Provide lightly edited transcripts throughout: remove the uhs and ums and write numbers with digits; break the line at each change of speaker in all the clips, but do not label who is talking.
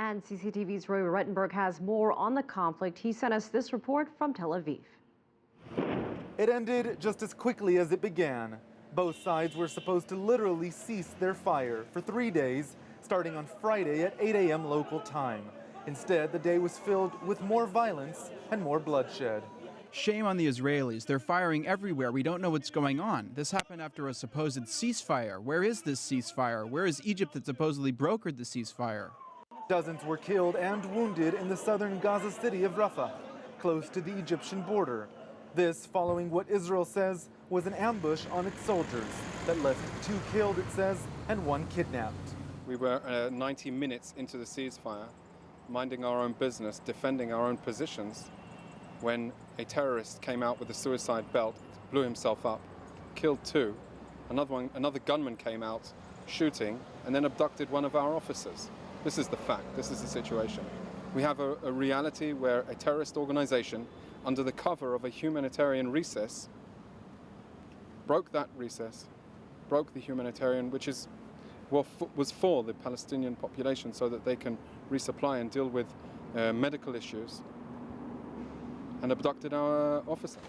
And CCTV's Roee Ruttenberg has more on the conflict. He sent us this report from Tel Aviv.
It ended just as quickly as it began. Both sides were supposed to literally cease their fire for 3 days, starting on Friday at 8 a.m. local time. Instead, the day was filled with more violence and more bloodshed.
Shame on the Israelis. They're firing everywhere. We don't know what's going on. This happened after a supposed ceasefire. Where is this ceasefire? Where is Egypt that supposedly brokered the ceasefire?
Dozens were killed and wounded in the southern Gaza city of Rafah, close to the Egyptian border. This following what Israel says was an ambush on its soldiers that left 2 killed, it says, and 1 kidnapped.
We were 90 minutes into the ceasefire, minding our own business, defending our own positions, when a terrorist came out with a suicide belt, blew himself up, killed 2. Another gunman came out shooting and then abducted one of our officers. This is the fact. This is the situation. We have a reality where a terrorist organization, under the cover of a humanitarian recess, broke that recess, broke the humanitarian, which was for the Palestinian population so that they can resupply and deal with medical issues, and abducted our officer.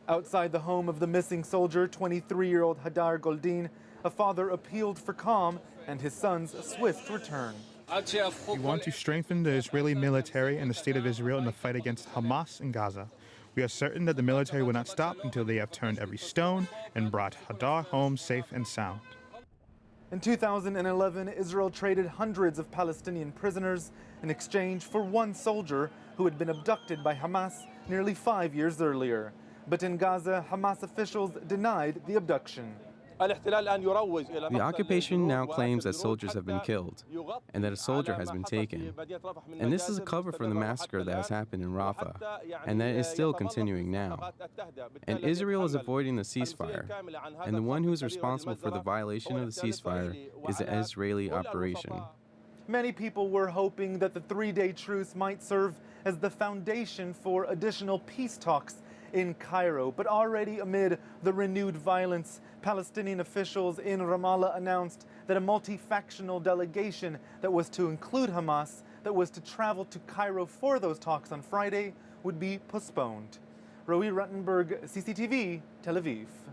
Outside the home of the missing soldier, 23-year-old Hadar Goldin, a father appealed for calm and his son's swift return.
We want to strengthen the Israeli military and the state of Israel in the fight against Hamas in Gaza. We are certain that the military will not stop until they have turned every stone and brought Hadar home safe and sound.
In 2011, Israel traded hundreds of Palestinian prisoners in exchange for 1 soldier who had been abducted by Hamas nearly 5 years earlier. But in Gaza, Hamas officials denied the abduction.
The occupation now claims that soldiers have been killed and that a soldier has been taken. And this is a cover for the massacre that has happened in Rafah and that is still continuing now. And Israel is avoiding the ceasefire. And the one who is responsible for the violation of the ceasefire is the Israeli operation.
Many people were hoping that the 3-day truce might serve as the foundation for additional peace talks in Cairo, but already amid the renewed violence, Palestinian officials in Ramallah announced that a multi-factional delegation that was to include Hamas, that was to travel to Cairo for those talks on Friday, would be postponed. Roee Ruttenberg, CCTV, Tel Aviv.